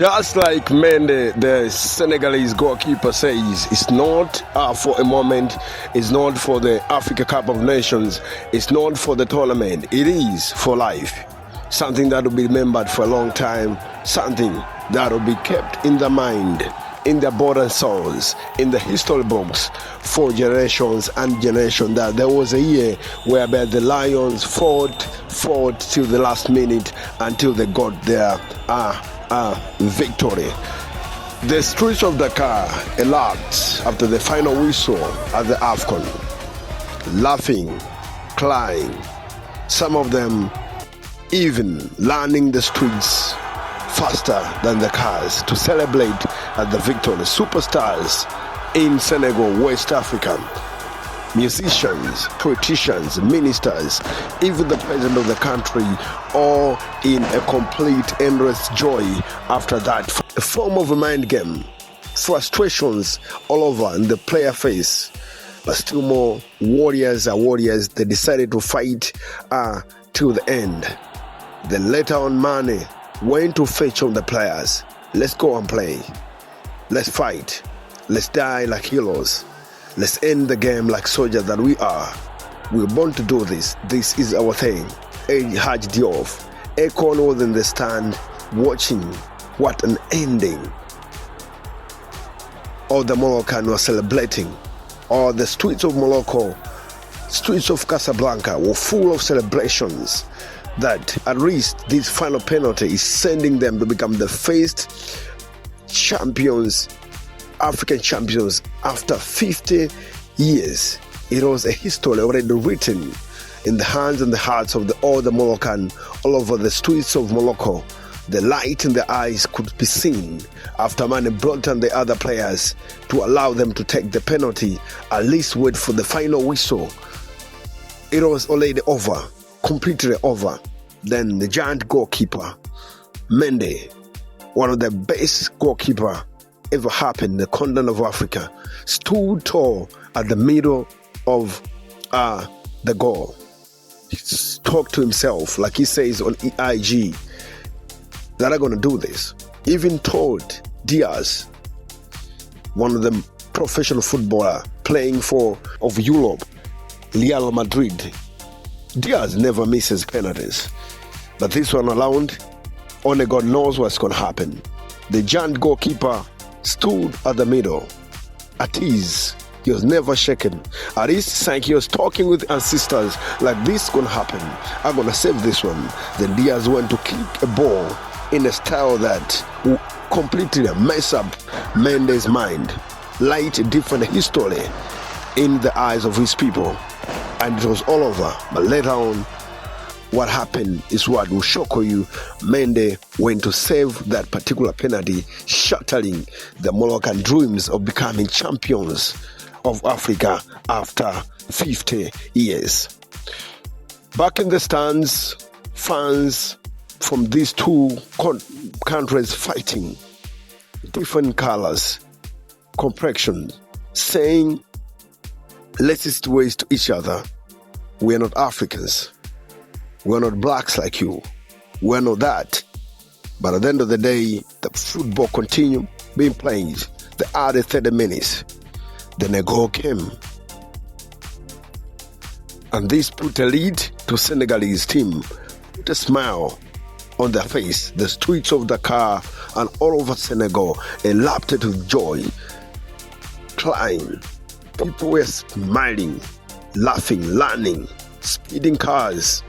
Just like Mendy, the Senegalese goalkeeper says, it's not for a moment, it's not for the Africa Cup of Nations, it's not for the tournament, it is for life. Something that will be remembered for a long time, something that will be kept in the mind, in their body and souls, in the history books for generations and generations. That there was a year whereby the Lions fought till the last minute until they got their victory. The streets of Dakar elapsed after the final whistle at the AFCON, laughing, crying, some of them even landing the streets faster than the cars to celebrate at the victory. Superstars in Senegal, West Africa, musicians, politicians, ministers, even the president of the country, all in a complete endless joy after that. A form of a mind game, frustrations all over in the player face, but still more warriors are warriors. They decided to fight till the end. Then later on, Mane went to fetch on the players. Let's go and play. Let's fight. Let's die like heroes. Let's end the game like soldiers that we are. We're born to do this. This is our thing. Haj Diouf. Akon was in the stand watching. What an ending. All the Moroccans were celebrating. All the streets of Morocco, streets of Casablanca were full of celebrations that at least this final penalty is sending them to become the first champions, African champions after 50 years. It was a history already written in the hands and the hearts of all the Moroccan all over the streets of Morocco. The light in their eyes could be seen after Mane brought on the other players to allow them to take the penalty, at least wait for the final whistle. It was already over, completely over. Then the giant goalkeeper, Mendy, one of the best goalkeeper ever happened in the continent of Africa, stood tall at the middle of the goal. He talked to himself, like he says on IG, that I'm going to do this. Even told Diaz, one of the professional footballer playing of Europe, Real Madrid. Diaz never misses penalties. But this one around, only God knows what's going to happen. The giant goalkeeper stood at the middle, at ease. He was never shaken. At least like he was talking with ancestors, like this is going to happen. I'm going to save this one. Then Diaz went to kick a ball in a style that will completely mess up Mendy's mind, light a different history in the eyes of his people. And it was all over. But later on, what happened is what will shock you. Mendy went to save that particular penalty, shattering the Moroccan dreams of becoming champions of Africa after 50 years. Back in the stands, fans from these two countries fighting, different colors, complexion, saying racist ways to each other. We are not Africans. We're not blacks like you. We're not that. But at the end of the day, the football continued being played. The other 30 minutes, then a goal came. And this put a lead to Senegalese team. Put a smile on their face. The streets of Dakar and all over Senegal erupted with joy, crying. People were smiling, laughing, learning, speeding cars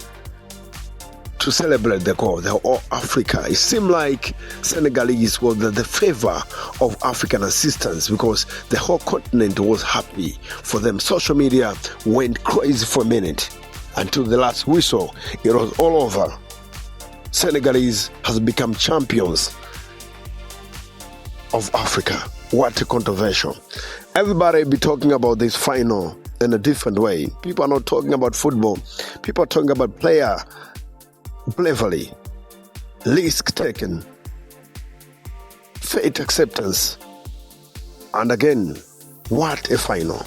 to celebrate the goal. They were all Africa. It seemed like Senegalese was the favor of African assistance because the whole continent was happy for them. Social media went crazy for a minute until the last whistle. It was all over. Senegalese has become champions of Africa. What a controversial. Everybody be talking about this final in a different way. People are not talking about football. People are talking about player bravery, risk taken, fate acceptance. And again, what a final.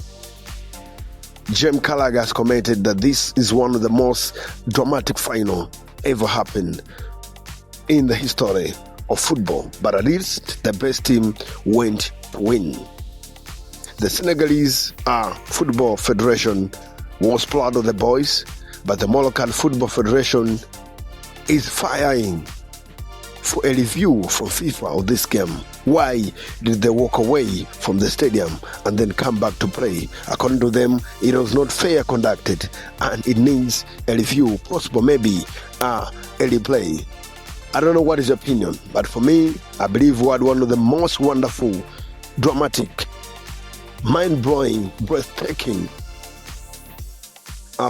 James Callagher has commented that this is one of the most dramatic final ever happened in the history of football, but at least the best team went to win. The Senegalese Football Federation was proud of the boys, but the Moroccan Football Federation is firing for a review from FIFA of this game. Why did they walk away from the stadium and then come back to play? According to them, it was not fair conducted and it needs a review, possible maybe a replay. I don't know what is your opinion, but for me, I believe we had one of the most wonderful, dramatic, mind-blowing, breathtaking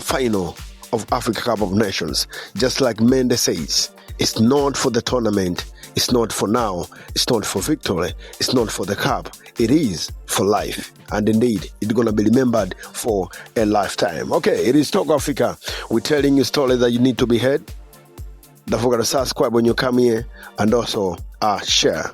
final of Africa Cup of Nations. Just like Mendes says, it's not for the tournament, it's not for now, it's not for victory, it's not for the cup, it is for life. And indeed, it's going to be remembered for a lifetime. Okay, it is Talk Africa. We're telling you stories that you need to be heard. Don't forget to subscribe when you come here and also share.